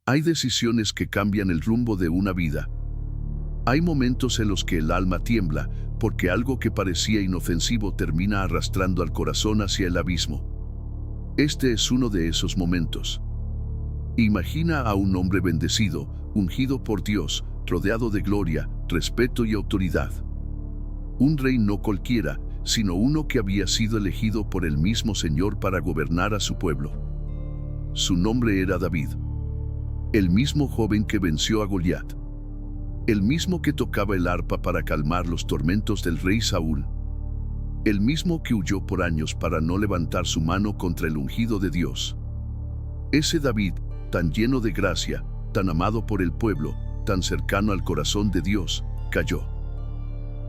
Hay decisiones que cambian el rumbo de una vida. Hay momentos en los que el alma tiembla porque algo que parecía inofensivo termina arrastrando al corazón hacia el abismo. Este es uno de esos momentos. Imagina a un hombre bendecido, ungido por Dios, rodeado de gloria, respeto y autoridad. Un rey no cualquiera, sino uno que había sido elegido por el mismo Señor para gobernar a su pueblo. Su nombre era David. El mismo joven que venció a Goliat. El mismo que tocaba el arpa para calmar los tormentos del rey Saúl. El mismo que huyó por años para no levantar su mano contra el ungido de Dios. Ese David, tan lleno de gracia, tan amado por el pueblo, tan cercano al corazón de Dios, cayó.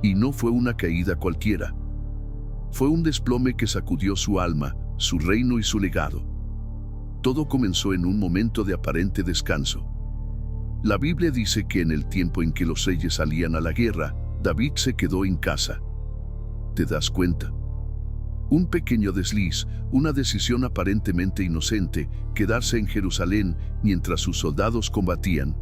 Y no fue una caída cualquiera. Fue un desplome que sacudió su alma, su reino y su legado. Todo comenzó en un momento de aparente descanso. La Biblia dice que en el tiempo en que los reyes salían a la guerra, David se quedó en casa. ¿Te das cuenta? Un pequeño desliz, una decisión aparentemente inocente, quedarse en Jerusalén mientras sus soldados combatían.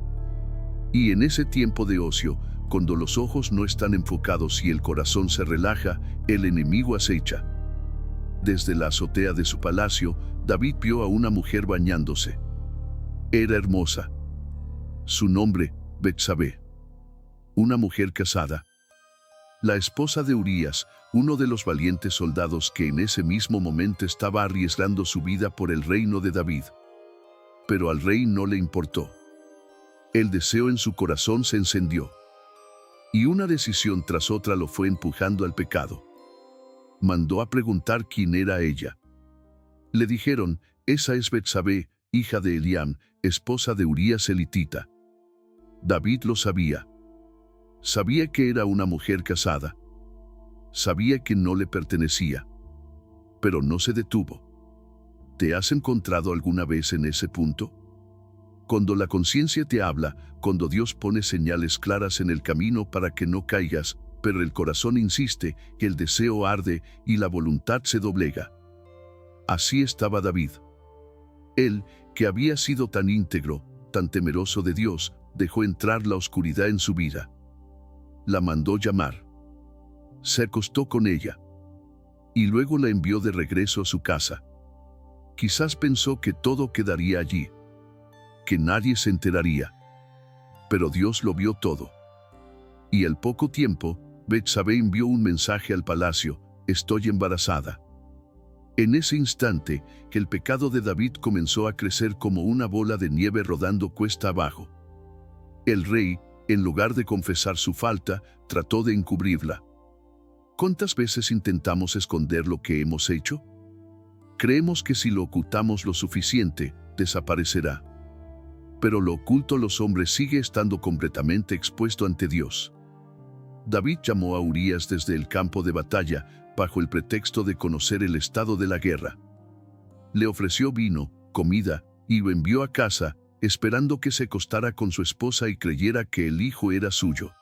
Y en ese tiempo de ocio, cuando los ojos no están enfocados y el corazón se relaja, el enemigo acecha. Desde la azotea de su palacio, David vio a una mujer bañándose. Era hermosa. Su nombre, Betsabé. Una mujer casada. La esposa de Urías, uno de los valientes soldados que en ese mismo momento estaba arriesgando su vida por el reino de David. Pero al rey no le importó. El deseo en su corazón se encendió. Y una decisión tras otra lo fue empujando al pecado. Mandó a preguntar quién era ella. Le dijeron, esa es Betsabé, hija de Eliam, esposa de Urías elitita. David lo sabía. Sabía que era una mujer casada. Sabía que no le pertenecía. Pero no se detuvo. ¿Te has encontrado alguna vez en ese punto? Cuando la conciencia te habla, cuando Dios pone señales claras en el camino para que no caigas, pero el corazón insiste, que el deseo arde y la voluntad se doblega. Así estaba David. Él, que había sido tan íntegro, tan temeroso de Dios, dejó entrar la oscuridad en su vida. La mandó llamar. Se acostó con ella. Y luego la envió de regreso a su casa. Quizás pensó que todo quedaría allí, que nadie se enteraría. Pero Dios lo vio todo. Y al poco tiempo, Betsabé envió un mensaje al palacio: estoy embarazada. En ese instante, el pecado de David comenzó a crecer como una bola de nieve rodando cuesta abajo. El rey, en lugar de confesar su falta, trató de encubrirla. ¿Cuántas veces intentamos esconder lo que hemos hecho? Creemos que si lo ocultamos lo suficiente, desaparecerá. Pero lo oculto a los hombres sigue estando completamente expuesto ante Dios. David llamó a Urías desde el campo de batalla, bajo el pretexto de conocer el estado de la guerra. Le ofreció vino, comida, y lo envió a casa, esperando que se acostara con su esposa y creyera que el hijo era suyo.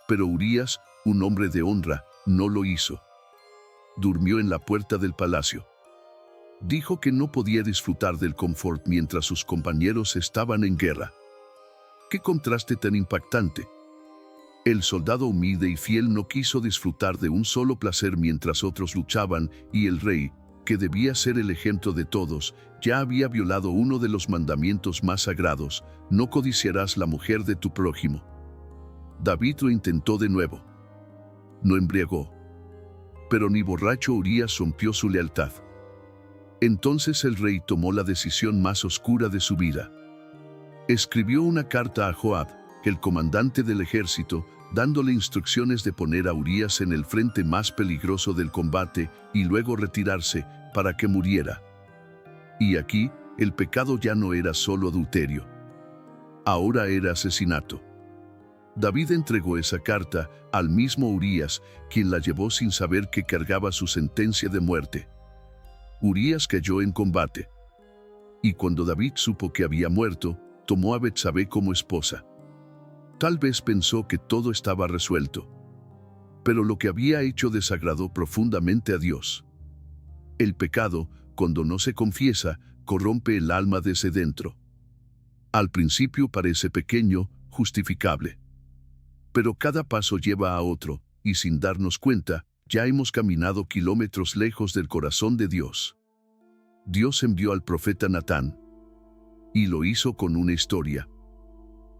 Pero Urías, un hombre de honra, no lo hizo. Durmió en la puerta del palacio. Dijo que no podía disfrutar del confort mientras sus compañeros estaban en guerra. ¡Qué contraste tan impactante! El soldado humilde y fiel no quiso disfrutar de un solo placer mientras otros luchaban, y el rey, que debía ser el ejemplo de todos, ya había violado uno de los mandamientos más sagrados: no codiciarás la mujer de tu prójimo. David lo intentó de nuevo. No embriagó. Pero ni borracho Urías rompió su lealtad. Entonces el rey tomó la decisión más oscura de su vida. Escribió una carta a Joab, el comandante del ejército, dándole instrucciones de poner a Urías en el frente más peligroso del combate y luego retirarse para que muriera. Y aquí, el pecado ya no era solo adulterio. Ahora era asesinato. David entregó esa carta al mismo Urías, quien la llevó sin saber que cargaba su sentencia de muerte. Urías cayó en combate. Y cuando David supo que había muerto, tomó a Betsabé como esposa. Tal vez pensó que todo estaba resuelto. Pero lo que había hecho desagradó profundamente a Dios. El pecado, cuando no se confiesa, corrompe el alma desde dentro. Al principio parece pequeño, justificable. Pero cada paso lleva a otro, y sin darnos cuenta, ya hemos caminado kilómetros lejos del corazón de Dios. Dios envió al profeta Natán, y lo hizo con una historia.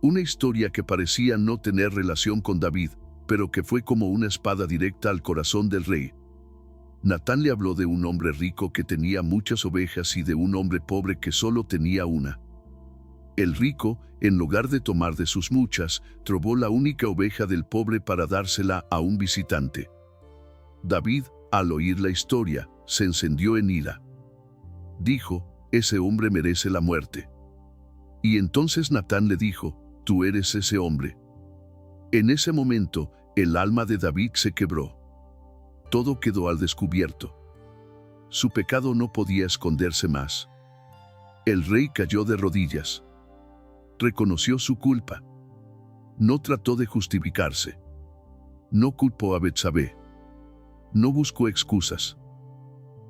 Una historia que parecía no tener relación con David, pero que fue como una espada directa al corazón del rey. Natán le habló de un hombre rico que tenía muchas ovejas y de un hombre pobre que solo tenía una. El rico, en lugar de tomar de sus muchas, robó la única oveja del pobre para dársela a un visitante. David, al oír la historia, se encendió en ira. Dijo: ese hombre merece la muerte. Y entonces Natán le dijo: tú eres ese hombre. En ese momento, el alma de David se quebró. Todo quedó al descubierto. Su pecado no podía esconderse más. El rey cayó de rodillas. Reconoció su culpa. No trató de justificarse. No culpó a Betsabé. No buscó excusas.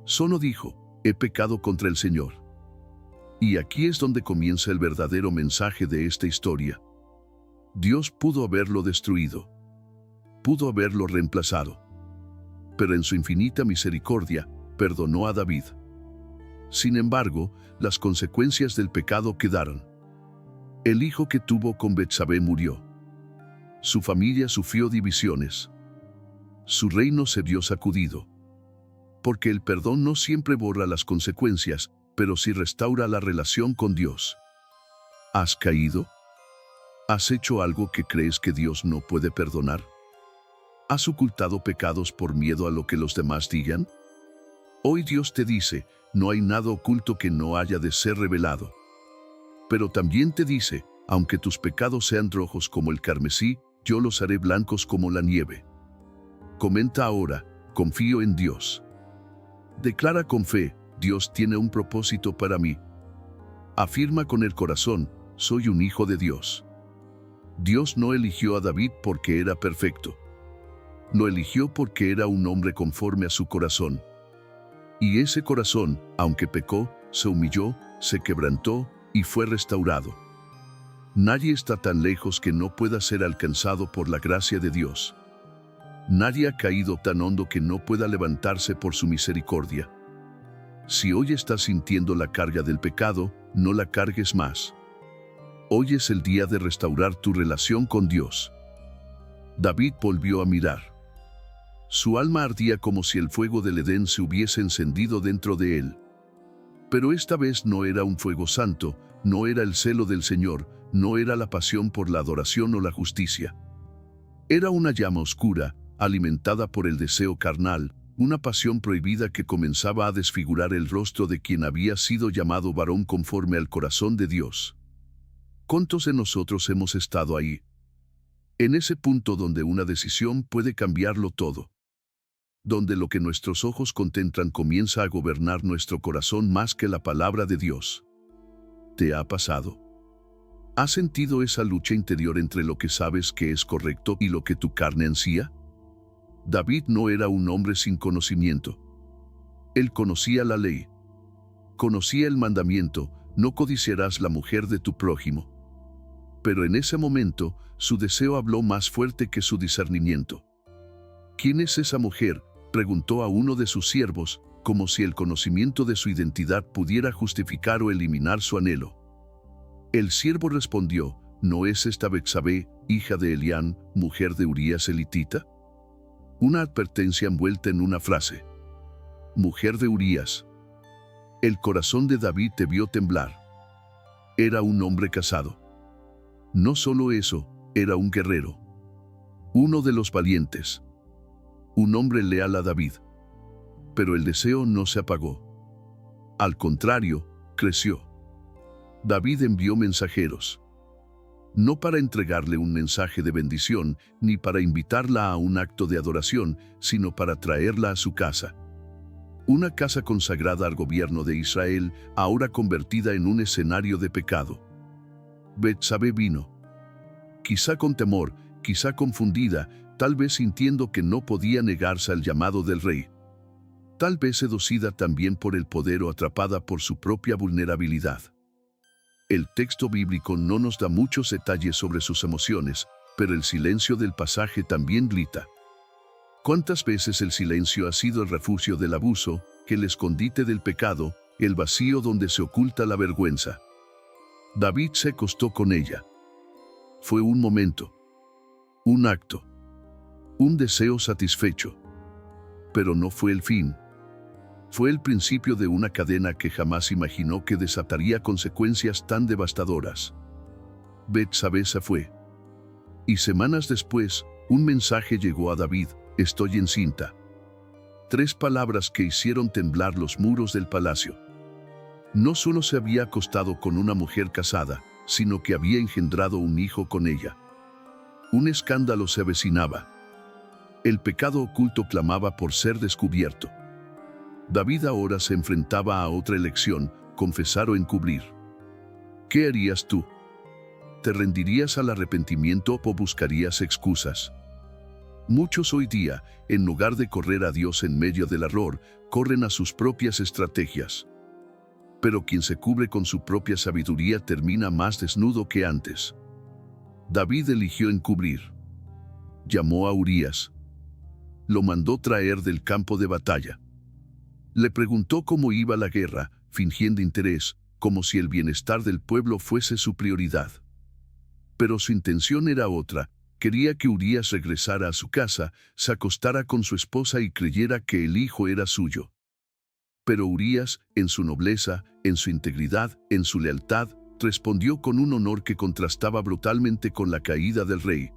Solo dijo: he pecado contra el Señor. Y aquí es donde comienza el verdadero mensaje de esta historia. Dios pudo haberlo destruido. Pudo haberlo reemplazado. Pero en su infinita misericordia, perdonó a David. Sin embargo, las consecuencias del pecado quedaron. El hijo que tuvo con Betsabé murió. Su familia sufrió divisiones. Su reino se vio sacudido. Porque el perdón no siempre borra las consecuencias, pero sí restaura la relación con Dios. ¿Has caído? ¿Has hecho algo que crees que Dios no puede perdonar? ¿Has ocultado pecados por miedo a lo que los demás digan? Hoy Dios te dice: no hay nada oculto que no haya de ser revelado. Pero también te dice: aunque tus pecados sean rojos como el carmesí, yo los haré blancos como la nieve. Comenta ahora: confío en Dios. Declara con fe: Dios tiene un propósito para mí. Afirma con el corazón: soy un hijo de Dios. Dios no eligió a David porque era perfecto. Lo eligió porque era un hombre conforme a su corazón. Y ese corazón, aunque pecó, se humilló, se quebrantó y fue restaurado. Nadie está tan lejos que no pueda ser alcanzado por la gracia de Dios. Nadie ha caído tan hondo que no pueda levantarse por su misericordia. Si hoy estás sintiendo la carga del pecado, no la cargues más. Hoy es el día de restaurar tu relación con Dios. David volvió a mirar. Su alma ardía como si el fuego del Edén se hubiese encendido dentro de él. Pero esta vez no era un fuego santo, no era el celo del Señor, no era la pasión por la adoración o la justicia. Era una llama oscura, alimentada por el deseo carnal, una pasión prohibida que comenzaba a desfigurar el rostro de quien había sido llamado varón conforme al corazón de Dios. ¿Cuántos de nosotros hemos estado ahí? En ese punto donde una decisión puede cambiarlo todo. Donde lo que nuestros ojos contemplan comienza a gobernar nuestro corazón más que la palabra de Dios. ¿Te ha pasado? ¿Has sentido esa lucha interior entre lo que sabes que es correcto y lo que tu carne ansía? David no era un hombre sin conocimiento. Él conocía la ley. Conocía el mandamiento: no codiciarás la mujer de tu prójimo. Pero en ese momento, su deseo habló más fuerte que su discernimiento. ¿Quién es esa mujer?, preguntó a uno de sus siervos, como si el conocimiento de su identidad pudiera justificar o eliminar su anhelo. El siervo respondió: ¿no es esta Betsabé, hija de Elián, mujer de Urías elitita? Una advertencia envuelta en una frase. Mujer de Urías. El corazón de David debió temblar. Era un hombre casado. No solo eso, era un guerrero. Uno de los valientes. Un hombre leal a David. Pero el deseo no se apagó. Al contrario, creció. David envió mensajeros. No para entregarle un mensaje de bendición, ni para invitarla a un acto de adoración, sino para traerla a su casa. Una casa consagrada al gobierno de Israel, ahora convertida en un escenario de pecado. Betsabé vino. Quizá con temor, quizá confundida, tal vez sintiendo que no podía negarse al llamado del rey. Tal vez seducida también por el poder o atrapada por su propia vulnerabilidad. El texto bíblico no nos da muchos detalles sobre sus emociones, pero el silencio del pasaje también grita. ¿Cuántas veces el silencio ha sido el refugio del abuso, el escondite del pecado, el vacío donde se oculta la vergüenza? David se acostó con ella. Fue un momento, un acto, un deseo satisfecho. Pero no fue el fin. Fue el principio de una cadena que jamás imaginó que desataría consecuencias tan devastadoras. Betsabé se fue. Y semanas después, un mensaje llegó a David: estoy encinta. 3 palabras que hicieron temblar los muros del palacio. No solo se había acostado con una mujer casada, sino que había engendrado un hijo con ella. Un escándalo se avecinaba. El pecado oculto clamaba por ser descubierto. David ahora se enfrentaba a otra elección: confesar o encubrir. ¿Qué harías tú? ¿Te rendirías al arrepentimiento o buscarías excusas? Muchos hoy día, en lugar de correr a Dios en medio del error, corren a sus propias estrategias. Pero quien se cubre con su propia sabiduría termina más desnudo que antes. David eligió encubrir. Llamó a Urías. Lo mandó traer del campo de batalla. Le preguntó cómo iba la guerra, fingiendo interés, como si el bienestar del pueblo fuese su prioridad. Pero su intención era otra. Quería que Urías regresara a su casa, se acostara con su esposa y creyera que el hijo era suyo. Pero Urías, en su nobleza, en su integridad, en su lealtad, respondió con un honor que contrastaba brutalmente con la caída del rey.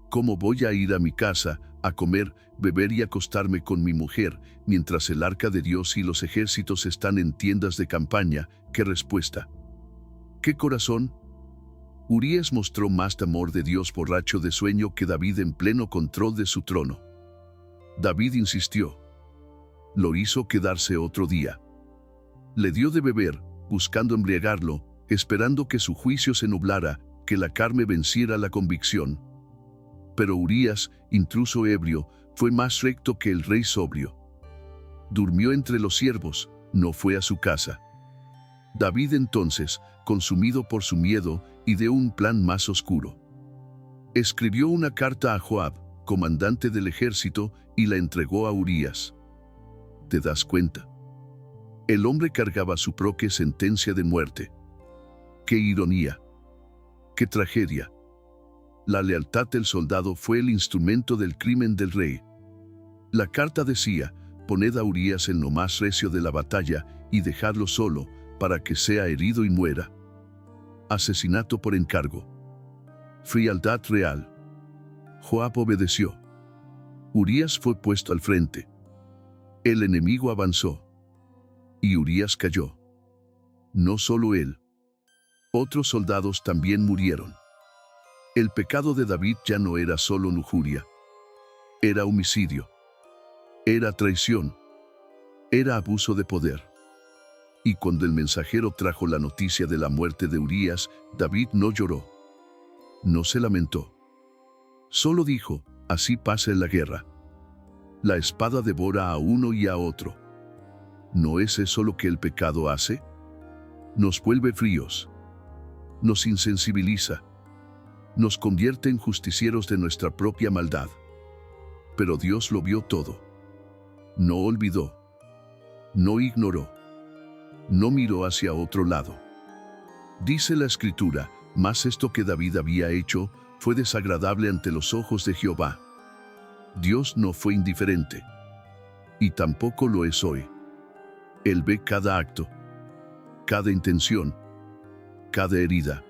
¿Cómo voy a ir a mi casa, a comer, beber y acostarme con mi mujer, mientras el arca de Dios y los ejércitos están en tiendas de campaña? ¿Qué respuesta? ¿Qué corazón? Urías mostró más temor de Dios borracho de sueño que David en pleno control de su trono. David insistió. Lo hizo quedarse otro día. Le dio de beber, buscando embriagarlo, esperando que su juicio se nublara, que la carne venciera la convicción. Pero Urías, intruso ebrio, fue más recto que el rey sobrio. Durmió entre los siervos, no fue a su casa. David entonces, consumido por su miedo, ideó un plan más oscuro. Escribió una carta a Joab, comandante del ejército, y la entregó a Urías. ¿Te das cuenta? El hombre cargaba su propia sentencia de muerte. ¡Qué ironía! ¡Qué tragedia! La lealtad del soldado fue el instrumento del crimen del rey. La carta decía: poned a Urías en lo más recio de la batalla y dejadlo solo, para que sea herido y muera. Asesinato por encargo. Frialdad real. Joab obedeció. Urías fue puesto al frente. El enemigo avanzó. Y Urías cayó. No solo él. Otros soldados también murieron. El pecado de David ya no era solo lujuria. Era homicidio. Era traición. Era abuso de poder. Y cuando el mensajero trajo la noticia de la muerte de Urías, David no lloró. No se lamentó. Solo dijo: así pasa en la guerra. La espada devora a uno y a otro. ¿No es eso lo que el pecado hace? Nos vuelve fríos. Nos insensibiliza. Nos convierte en justicieros de nuestra propia maldad. Pero Dios lo vio todo. No olvidó. No ignoró. No miró hacia otro lado. Dice la Escritura: mas esto que David había hecho fue desagradable ante los ojos de Jehová. Dios no fue indiferente. Y tampoco lo es hoy. Él ve cada acto, cada intención, cada herida,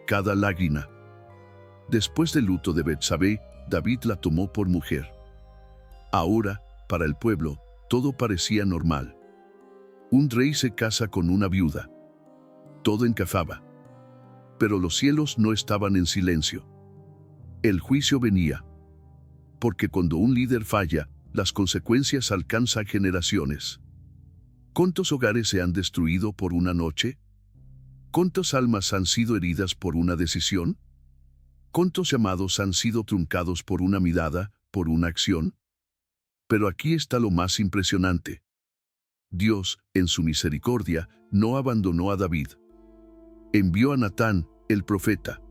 cada lágrima. Después del luto de Betsabé, David la tomó por mujer. Ahora, para el pueblo, todo parecía normal. Un rey se casa con una viuda. Todo encajaba. Pero los cielos no estaban en silencio. El juicio venía. Porque cuando un líder falla, las consecuencias alcanzan generaciones. ¿Cuántos hogares se han destruido por una noche? ¿Cuántas almas han sido heridas por una decisión? ¿Cuántos llamados han sido truncados por una mirada, por una acción? Pero aquí está lo más impresionante. Dios, en su misericordia, no abandonó a David. envió a Natán, el profeta.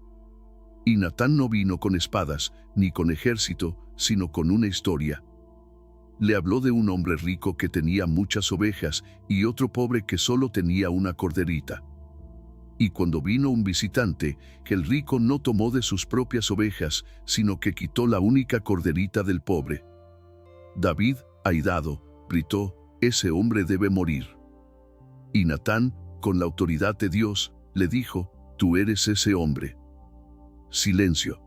Y Natán no vino con espadas, ni con ejército, sino con una historia. Le habló de un hombre rico que tenía muchas ovejas y otro pobre que solo tenía una corderita. Y cuando vino un visitante, el rico no tomó de sus propias ovejas, sino que quitó la única corderita del pobre. David, airado, gritó: «Ese hombre debe morir». Y Natán, con la autoridad de Dios, le dijo: «Tú eres ese hombre». Silencio.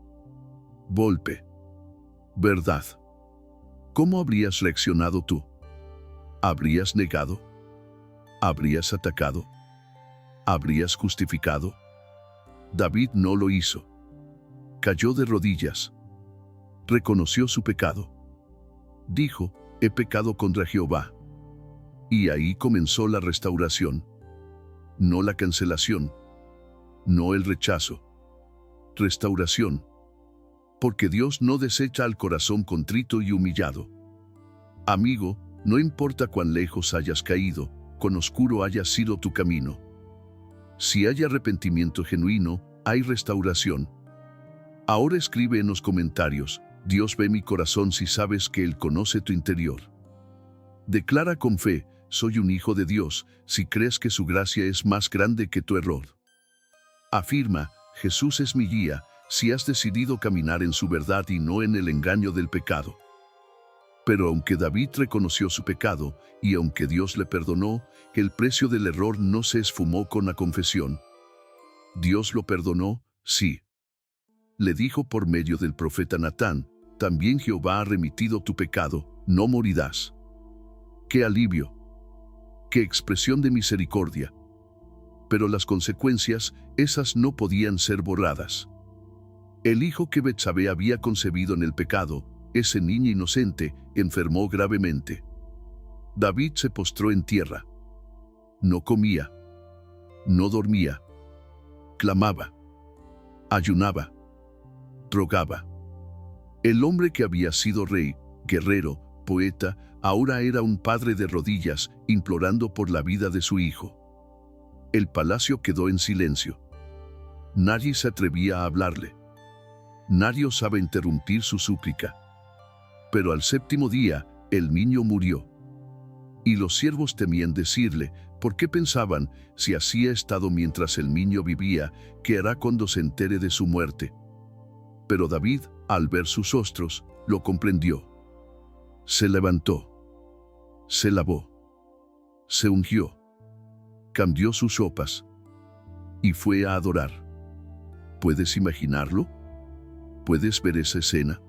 Golpe. Verdad. ¿Cómo habrías reaccionado tú? ¿Habrías negado? ¿Habrías atacado? ¿Habrías justificado? David no lo hizo. Cayó de rodillas. Reconoció su pecado. Dijo: «He pecado contra Jehová». Y ahí comenzó la restauración. No la cancelación. No el rechazo. Restauración. Porque Dios no desecha al corazón contrito y humillado. Amigo, no importa cuán lejos hayas caído, cuán oscuro haya sido tu camino. Si hay arrepentimiento genuino, hay restauración. Ahora escribe en los comentarios: «Dios ve mi corazón», si sabes que Él conoce tu interior. Declara con fe: «Soy un hijo de Dios», si crees que su gracia es más grande que tu error. Afirma: «Jesús es mi guía», si has decidido caminar en su verdad y no en el engaño del pecado. Pero aunque David reconoció su pecado, y aunque Dios le perdonó, el precio del error no se esfumó con la confesión. Dios lo perdonó, sí. Le dijo por medio del profeta Natán: «También Jehová ha remitido tu pecado, no morirás». ¡Qué alivio! ¡Qué expresión de misericordia! Pero las consecuencias, esas no podían ser borradas. El hijo que Betsabé había concebido en el pecado, ese niño inocente, enfermó gravemente. David se postró en tierra. No comía. No dormía. Clamaba. Ayunaba. Rogaba. El hombre que había sido rey, guerrero, poeta, ahora era un padre de rodillas, implorando por la vida de su hijo. El palacio quedó en silencio. Nadie se atrevía a hablarle. Nadie osaba interrumpir su súplica. Pero al séptimo día, el niño murió. Y los siervos temían decirle, porque pensaban: si así ha estado mientras el niño vivía, ¿qué hará cuando se entere de su muerte? Pero David, al ver sus rostros, lo comprendió. Se levantó. Se lavó. Se ungió. Cambió sus ropas. Y fue a adorar. ¿Puedes imaginarlo? ¿Puedes ver esa escena?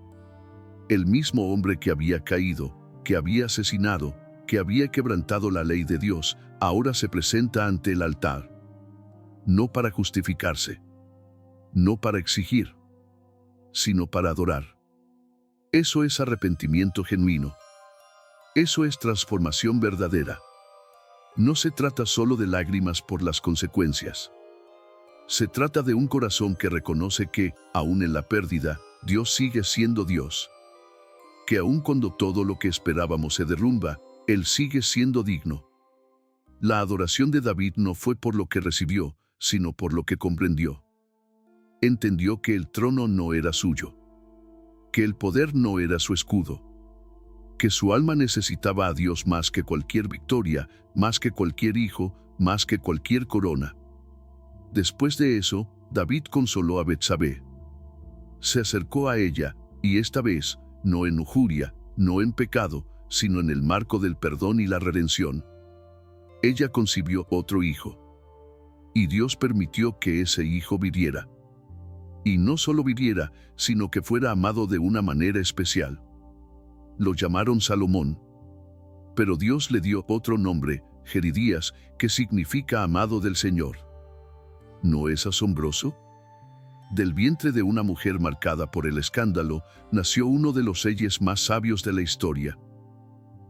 El mismo hombre que había caído, que había asesinado, que había quebrantado la ley de Dios, ahora se presenta ante el altar. No para justificarse, no para exigir, sino para adorar. Eso es arrepentimiento genuino. Eso es transformación verdadera. No se trata solo de lágrimas por las consecuencias. Se trata de un corazón que reconoce que, aún en la pérdida, Dios sigue siendo Dios. Que aun cuando todo lo que esperábamos se derrumba, Él sigue siendo digno. La adoración de David no fue por lo que recibió, sino por lo que comprendió. Entendió que el trono no era suyo. Que el poder no era su escudo. Que su alma necesitaba a Dios más que cualquier victoria, más que cualquier hijo, más que cualquier corona. Después de eso, David consoló a Betsabé. Se acercó a ella, y esta vez, no en lujuria, no en pecado, sino en el marco del perdón y la redención. Ella concibió otro hijo. Y Dios permitió que ese hijo viviera. Y no solo viviera, sino que fuera amado de una manera especial. Lo llamaron Salomón. Pero Dios le dio otro nombre, Jeridías, que significa amado del Señor. ¿No es asombroso? Del vientre de una mujer marcada por el escándalo, nació uno de los reyes más sabios de la historia.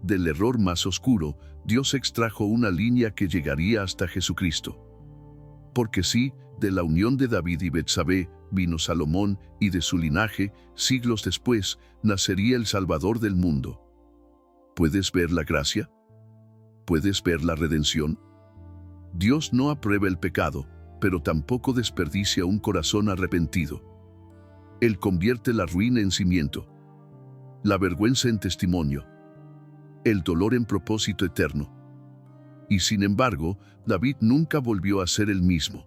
Del error más oscuro, Dios extrajo una línea que llegaría hasta Jesucristo. Porque sí, de la unión de David y Betsabé, vino Salomón, y de su linaje, siglos después, nacería el Salvador del mundo. ¿Puedes ver la gracia? ¿Puedes ver la redención? Dios no aprueba el pecado, pero tampoco desperdicia un corazón arrepentido. Él convierte la ruina en cimiento, la vergüenza en testimonio, el dolor en propósito eterno. Y sin embargo, David nunca volvió a ser el mismo.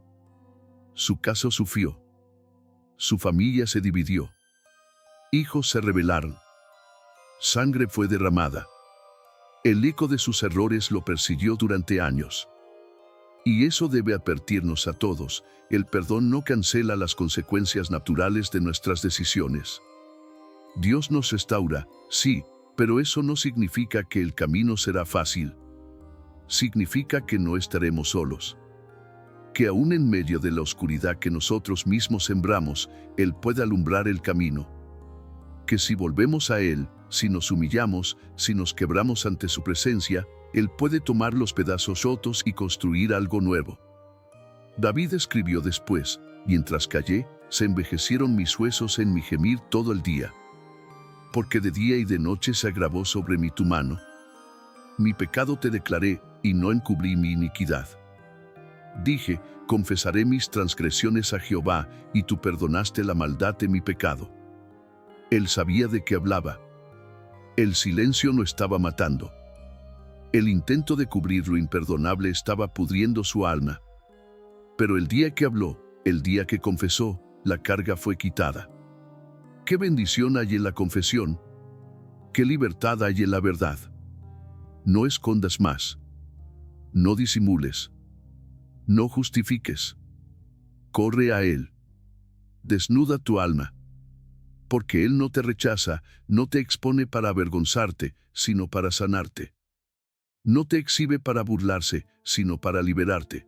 Su casa sufrió. Su familia se dividió. Hijos se rebelaron. Sangre fue derramada. El eco de sus errores lo persiguió durante años. Y eso debe advertirnos a todos: el perdón no cancela las consecuencias naturales de nuestras decisiones. Dios nos restaura, sí, pero eso no significa que el camino será fácil. Significa que no estaremos solos. Que aún en medio de la oscuridad que nosotros mismos sembramos, Él puede alumbrar el camino. Que si volvemos a Él, si nos humillamos, si nos quebramos ante su presencia, Él puede tomar los pedazos rotos y construir algo nuevo. David escribió después: mientras callé, se envejecieron mis huesos en mi gemir todo el día. Porque de día y de noche se agravó sobre mí tu mano. Mi pecado te declaré, y no encubrí mi iniquidad. Dije: confesaré mis transgresiones a Jehová, y tú perdonaste la maldad de mi pecado. Él sabía de qué hablaba. El silencio no estaba matando. El intento de cubrir lo imperdonable estaba pudriendo su alma. Pero el día que habló, el día que confesó, la carga fue quitada. ¡Qué bendición hay en la confesión! ¡Qué libertad hay en la verdad! No escondas más. No disimules. No justifiques. Corre a Él. Desnuda tu alma. Porque Él no te rechaza, no te expone para avergonzarte, sino para sanarte. No te exhibe para burlarse, sino para liberarte.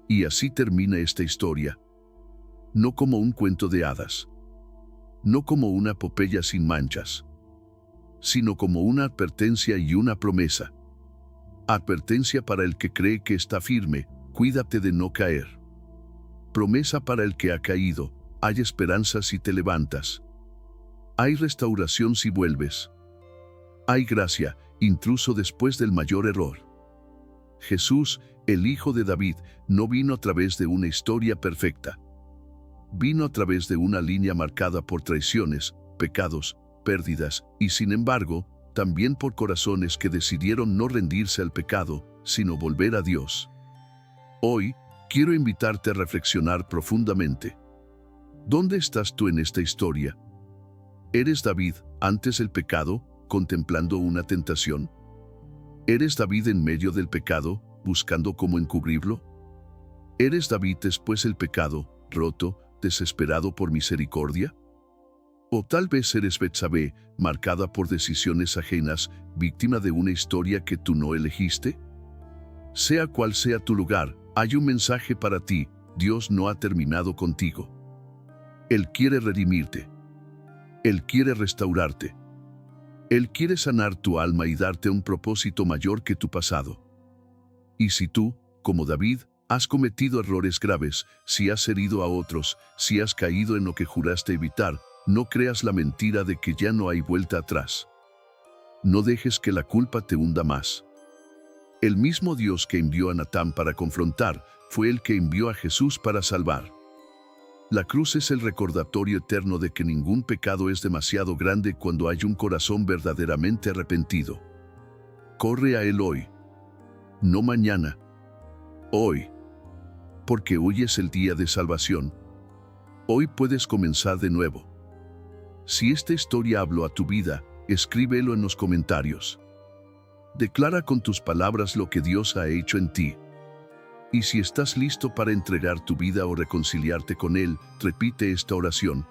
Y así termina esta historia. No como un cuento de hadas. No como una epopeya sin manchas. Sino como una advertencia y una promesa. Advertencia para el que cree que está firme: cuídate de no caer. Promesa para el que ha caído: hay esperanza si te levantas. Hay restauración si vuelves. Hay gracia, incluso después del mayor error. Jesús, el Hijo de David, no vino a través de una historia perfecta. Vino a través de una línea marcada por traiciones, pecados, pérdidas, y sin embargo, también por corazones que decidieron no rendirse al pecado, sino volver a Dios. Hoy, quiero invitarte a reflexionar profundamente. ¿Dónde estás tú en esta historia? ¿Eres David antes del pecado, contemplando una tentación? ¿Eres David en medio del pecado, buscando cómo encubrirlo? ¿Eres David después del pecado, roto, desesperado por misericordia? ¿O tal vez eres Betsabé, marcada por decisiones ajenas, víctima de una historia que tú no elegiste? Sea cual sea tu lugar, hay un mensaje para ti: Dios no ha terminado contigo. Él quiere redimirte. Él quiere restaurarte. Él quiere sanar tu alma y darte un propósito mayor que tu pasado. Y si tú, como David, has cometido errores graves, si has herido a otros, si has caído en lo que juraste evitar, no creas la mentira de que ya no hay vuelta atrás. No dejes que la culpa te hunda más. El mismo Dios que envió a Natán para confrontar, fue el que envió a Jesús para salvar. La cruz es el recordatorio eterno de que ningún pecado es demasiado grande cuando hay un corazón verdaderamente arrepentido. Corre a Él hoy. No mañana. Hoy. Porque hoy es el día de salvación. Hoy puedes comenzar de nuevo. Si esta historia habló a tu vida, escríbelo en los comentarios. Declara con tus palabras lo que Dios ha hecho en ti. Y si estás listo para entregar tu vida o reconciliarte con Él, repite esta oración.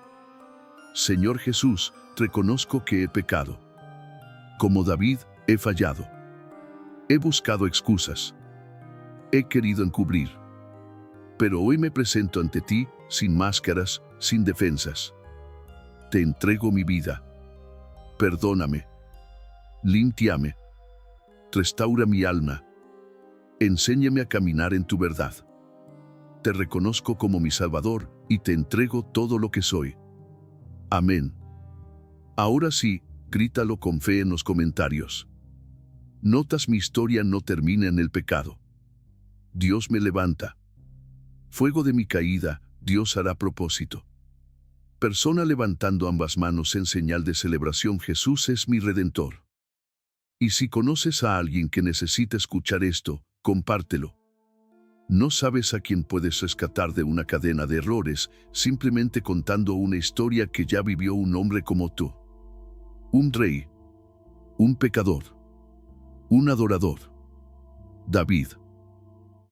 Señor Jesús, reconozco que he pecado. Como David, he fallado. He buscado excusas. He querido encubrir. Pero hoy me presento ante ti, sin máscaras, sin defensas. Te entrego mi vida. Perdóname. Límpiame. Restaura mi alma. Enséñame a caminar en tu verdad. Te reconozco como mi Salvador y te entrego todo lo que soy. Amén. Ahora sí, grítalo con fe en los comentarios. Notas: mi historia no termina en el pecado. Dios me levanta. Fuego de mi caída, Dios hará propósito. Persona levantando ambas manos en señal de celebración, Jesús es mi Redentor. Y si conoces a alguien que necesita escuchar esto, compártelo. No sabes a quién puedes rescatar de una cadena de errores simplemente contando una historia que ya vivió un hombre como tú. Un rey, un pecador, un adorador. David.